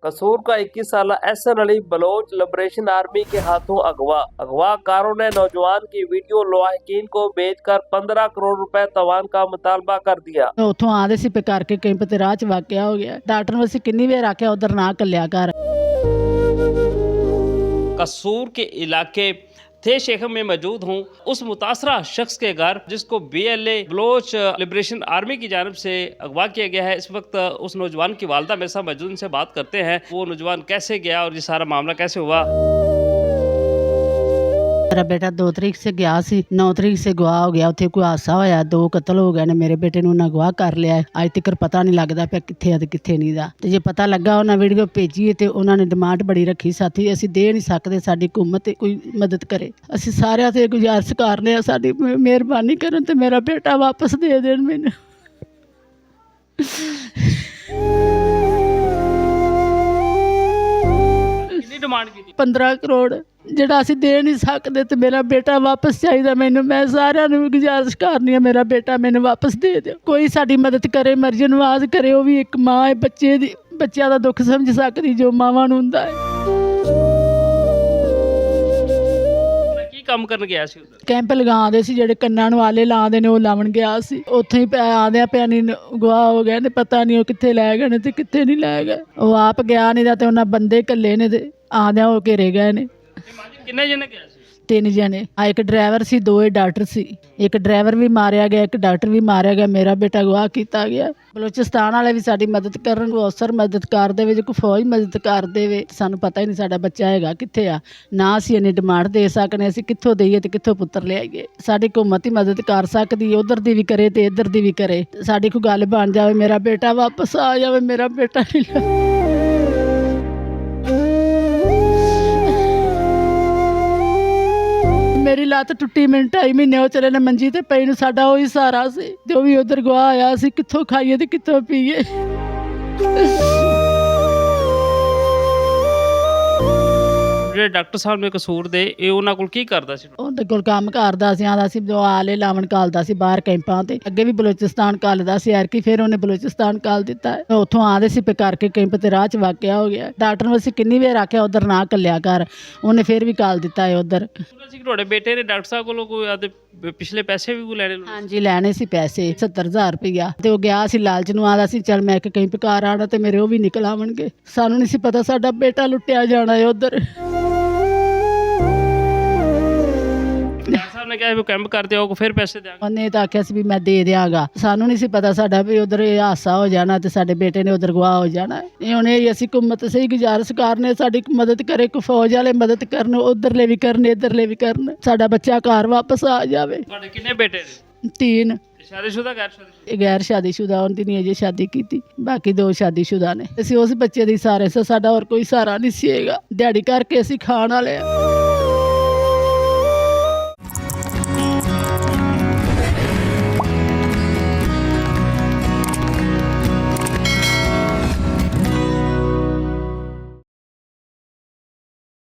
कसूर का 21 साल एहसन अली बलोच लिबरेशन आर्मी के हाथों अगवाकारों ने नौजवान की वीडियो लवाहकीन को बेचकर 15 करोड़ रुपए तवान का मुतालबा कर दिया। ਉੱਥੋਂ ਆਦੇ ਸੀ पे करके कैंप ते राह च वाकया हो गया। डॉक्टर ने ਅਸੀਂ किन्नी वेर आख्या उधर ना कल्या कर। कसूर के इलाके थे शेख में मौजूद हूँ उस मुतासरा शख्स के घर जिसको BLA बलोच लिबरेशन आर्मी की जानब से अगवा किया गया है। इस वक्त उस नौजवान की वालदा मेरे साथ मौजूद, उनसे बात करते हैं वो नौजवान कैसे गया और ये सारा मामला कैसे हुआ। मेरा बेटा 2 तरीक से गया सी, 9 तरीक से गवा हो गया। उत्थे कोई हादसा होया, 2 कतल हो गए ने। मेरे बेटे ਨੂੰ ਨਾ ਗਵਾ ਕਰ ਲਿਆ। ਅੱਜ ਤੱਕ ਪਤਾ ਨਹੀਂ ਲੱਗਦਾ ਪਿਆ ਕਿੱਥੇ ਆ ਤੇ ਕਿੱਥੇ ਨਹੀਂ ਦਾ। ਤੇ ਜੇ ਪਤਾ ਲੱਗਾ ਉਹਨਾਂ ਵੀਡੀਓ ਭੇਜੀ ਤੇ ਉਹਨਾਂ ਨੇ ਡਿਮਾਂਡ ਬੜੀ ਰੱਖੀ ਸਾਥੀ ਅਸੀਂ ਦੇ ਨਹੀਂ ਸਕਦੇ, ਸਾਡੀ ਹਕੂਮਤ ਕੋਈ ਮਦਦ ਕਰੇ। ਅਸੀਂ ਸਾਰਿਆਂ ਤੇ ਗੁਜ਼ਾਰਿਸ਼ ਕਰਨੇ ਆ ਸਾਡੀ ਮਿਹਰਬਾਨੀ ਕਰਨ ਤੇ ਮੇਰਾ ਬੇਟਾ ਵਾਪਸ ਦੇ ਦੇਣ ਮੈਨੂੰ। कितनी डिमांड की थी? 15 ਕਰੋੜ ਜਿਹੜਾ ਅਸੀਂ ਦੇ ਨਹੀਂ ਸਕਦੇ ਤੇ ਮੇਰਾ ਬੇਟਾ ਵਾਪਸ ਚਾਹੀਦਾ ਮੈਨੂੰ। ਮੈਂ ਸਾਰਿਆਂ ਨੂੰ ਗੁਜ਼ਾਰਿਸ਼ ਕਰਨੀ ਆ ਮੇਰਾ ਬੇਟਾ ਮੈਨੂੰ ਵਾਪਸ ਦੇ ਦਿਓ। ਕੋਈ ਸਾਡੀ ਮਦਦ ਕਰੇ, ਮਰਜ਼ੀ ਨਵਾਜ਼ ਕਰੇ। ਉਹ ਵੀ ਇੱਕ ਮਾਂ ਹੈ, ਬੱਚਿਆਂ ਦਾ ਦੁੱਖ ਸਮਝ ਸਕਦੀ ਜੋ ਮਾਵਾਂ ਨੂੰ ਹੁੰਦਾ ਹੈ। ਕੀ ਕੰਮ ਕਰਨ ਗਿਆ ਸੀ ਉਧਰ? ਕੈਂਪ ਲਗਾਉਂਦੇ ਸੀ ਜਿਹੜੇ ਕੰਨਾਂ ਨੂੰ ਆਲੇ ਲਾਉਂਦੇ ਨੇ ਉਹ ਲਾਉਣ ਗਿਆ ਸੀ। ਉੱਥੇ ਹੀ ਆਉਂਦਿਆਂ ਪਿਆ ਨਹੀਂ ਗਵਾਹ ਹੋ ਗਿਆ ਨੇ, ਪਤਾ ਨਹੀਂ ਉਹ ਕਿੱਥੇ ਲੈ ਗਏ ਨੇ ਤੇ ਕਿੱਥੇ ਨਹੀਂ ਲੈ ਗਏ। ਉਹ ਆਪ ਗਿਆ ਨਹੀਂ ਦਾ ਤੇ ਉਹਨਾਂ ਬੰਦੇ ਇਕੱਲੇ ਨੇ ਤੇ ਆਉਂਦਿਆਂ ਉਹ ਘੇਰੇ ਗਏ ਨੇ। ਕਿੰਨੇ ਜਣੇ ਗਿਆ ਸੀ? 3 ਜਣੇ ਆ, ਇੱਕ ਡਰਾਈਵਰ ਸੀ, 2 ਡਾਕਟਰ ਸੀ। ਇੱਕ ਡਰਾਈਵਰ ਵੀ ਮਾਰਿਆ ਗਿਆ, ਇੱਕ ਡਾਕਟਰ ਵੀ ਮਾਰਿਆ ਗਿਆ। ਮੇਰਾ ਬੇਟਾ ਗਵਾਹ ਕੀਤਾ ਗਿਆ। ਬਲੋਚਿਸਤਾਨ ਵਾਲੇ ਵੀ ਸਾਡੀ ਮਦਦ ਕਰਨ, ਕੋਈ ਅਫਸਰ ਮਦਦ ਕਰ ਦੇਵੇ, ਜੇ ਕੋਈ ਫੌਜ ਮਦਦ ਕਰ ਦੇਵੇ। ਸਾਨੂੰ ਪਤਾ ਹੀ ਨਹੀਂ ਸਾਡਾ ਬੱਚਾ ਹੈਗਾ ਕਿੱਥੇ ਆ। ਨਾ ਅਸੀਂ ਇੰਨੀ ਡਿਮਾਂਡ ਦੇ ਸਕਨੇ, ਅਸੀਂ ਕਿੱਥੋਂ ਦੇਈਏ ਤੇ ਕਿੱਥੋਂ ਪੁੱਤਰ ਲਿਆਈਏ। ਸਾਡੀ ਹਕੂਮਤ ਹੀ ਮਦਦ ਕਰ ਸਕਦੀ, ਉਧਰ ਦੀ ਵੀ ਕਰੇ ਤੇ ਇੱਧਰ ਦੀ ਵੀ ਕਰੇ। ਸਾਡੀ ਕੋਈ ਗੱਲ ਬਣ ਜਾਵੇ, ਮੇਰਾ ਬੇਟਾ ਵਾਪਸ ਆ ਜਾਵੇ। ਮੇਰਾ ਬੇਟਾ ਨਹੀਂ ਮੇਰੀ ਲੱਤ ਟੁੱਟੀ, ਮੈਨੂੰ 2.5 ਮਹੀਨੇ ਹੋ ਚਲੇ ਨੇ ਮੰਜੀ ਤੇ ਪਈ ਨੂੰ। ਸਾਡਾ ਉਹੀ ਸਹਾਰਾ ਸੀ ਤੇ ਉਹ ਵੀ ਉਧਰ ਗਵਾ ਆਇਆ ਸੀ। ਕਿੱਥੋਂ ਖਾਈਏ ਤੇ ਕਿੱਥੋਂ ਪੀਏ। ਜਿਹੜੇ ਡਾਕਟਰ ਸਾਹਿਬ ਨੇ ਕਸੂਰ ਦੇ ਇਹ ਉਹਨਾਂ ਕੋਲ ਕੀ ਕਰਦਾ ਸੀ? ਉਹਦੇ ਕੋਲ ਕੰਮ ਕਰਦਾ ਸੀ, ਆਂਦਾ ਸੀ ਜੋ ਆਲੇ ਲਾਵਣ ਕਾਲਦਾ ਸੀ ਬਾਹਰ ਕੈਂਪਾਂ ਤੇ। ਅੱਗੇ ਵੀ ਬਲੋਚਿਸਤਾਨ ਕਾਲਦਾ ਸੀ ਐਰਕੀ, ਫਿਰ ਉਹਨੇ ਬਲੋਚਿਸਤਾਨ ਕਾਲ ਦਿੱਤਾ। ਉੱਥੋਂ ਆਦੇ ਸੀ ਪੇ ਕਰਕੇ ਕੈਂਪ ਤੇ ਰਾਹ ਚ ਵਾਕਿਆ ਹੋ ਗਿਆ। ਡਾਕਟਰ ਨੂੰ ਅਸੀਂ ਕਿੰਨੀ ਵਾਰ ਆਖਿਆ ਉਧਰ ਨਾ ਕੱਲਿਆ ਕਰ, ਉਹਨੇ ਫਿਰ ਵੀ ਕਾਲ ਦਿੱਤਾ ਹੈ ਉਧਰ। ਤੁਹਾਡੇ ਬੇਟੇ ਨੇ ਡਾਕਟਰ ਸਾਹਿਬ ਕੋਲੋਂ ਕੋਈ ਆਦੇ ਪਿਛਲੇ ਪੈਸੇ ਵੀ ਲੈਣੇ? ਹਾਂਜੀ ਲੈਣੇ ਸੀ ਪੈਸੇ, 70,000 ਰੁਪਇਆ। ਤੇ ਉਹ ਗਿਆ ਸੀ ਲਾਲਚ ਨੂੰ, ਆਂਦਾ ਸੀ ਚੱਲ ਮੈਂ ਇੱਕ ਕੈਂਪ ਘਰ ਆਣਾ ਤੇ ਮੇਰੇ ਉਹ ਵੀ ਨਿਕਲ ਆਵਣਗੇ। ਸਾਨੂੰ ਨਹੀਂ ਸੀ ਪਤਾ ਸਾਡਾ ਬੇਟਾ ਲੁੱਟਿਆ ਜਾਣਾ ਹੈ ਉਧਰ। ਸਾਹਿਬ ਨੇ ਕਿਹਾ ਵੀ ਕੈਂਪ ਕਰਦੇ ਹੋ ਫਿਰ ਪੈਸੇ ਦਿਆਂਗੇ। ਉਹਨੇ ਤਾਂ ਆਖਿਆ ਸੀ ਵੀ ਮੈਂ ਦੇ ਦਿਆਂਗਾ। ਸਾਨੂੰ ਨਹੀਂ ਸੀ ਪਤਾ ਸਾਡਾ ਵੀ ਉਧਰ ਇਹ ਹਾਦਸਾ ਹੋ ਜਾਣਾ ਤੇ ਸਾਡੇ ਬੇਟੇ ਨੇ ਉਧਰ ਗਵਾਹ ਹੋ ਜਾਣਾ। ਇਹ ਹੁਣ ਇਹ ਅਸੀਂ ਹਕੂਮਤ ਸਹੀ ਗੁਜ਼ਾਰਿਸ਼ ਕਰਨੇ ਸਾਡੀ ਮਦਦ ਕਰੇ, ਕੋਈ ਫੌਜ ਵਾਲੇ ਮਦਦ ਕਰਨ, ਉਧਰਲੇ ਵੀ ਕਰਨ ਇੱਧਰਲੇ ਵੀ ਕਰਨ। ਸਾਡਾ ਬੱਚਾ ਘਰ ਵਾਪਸ ਆ ਜਾਵੇ। ਤੁਹਾਡੇ ਕਿੰਨੇ ਬੇਟੇ ਨੇ? 3। ਸ਼ਾਦੀशुदा ਗੈਰ ਸ਼ਾਦੀशुदा? ਗੈਰ ਸ਼ਾਦੀशुदा, ਉਹਦੀ ਨਹੀਂ ਅਜੇ ਸ਼ਾਦੀ ਕੀਤੀ। ਬਾਕੀ 2 ਸ਼ਾਦੀशुदा ਨੇ। ਅਸੀਂ ਉਸ ਬੱਚੇ ਦੀ ਸਾਰੇ ਸਾਡਾ ਹੋਰ ਕੋਈ ਸਹਾਰਾ ਨਹੀਂ ਸੀ ਹੈਗਾ। ਦਿਹਾੜੀ ਕਰਕੇ ਅਸੀਂ ਖਾਣ ਵਾਲੇ ਆ।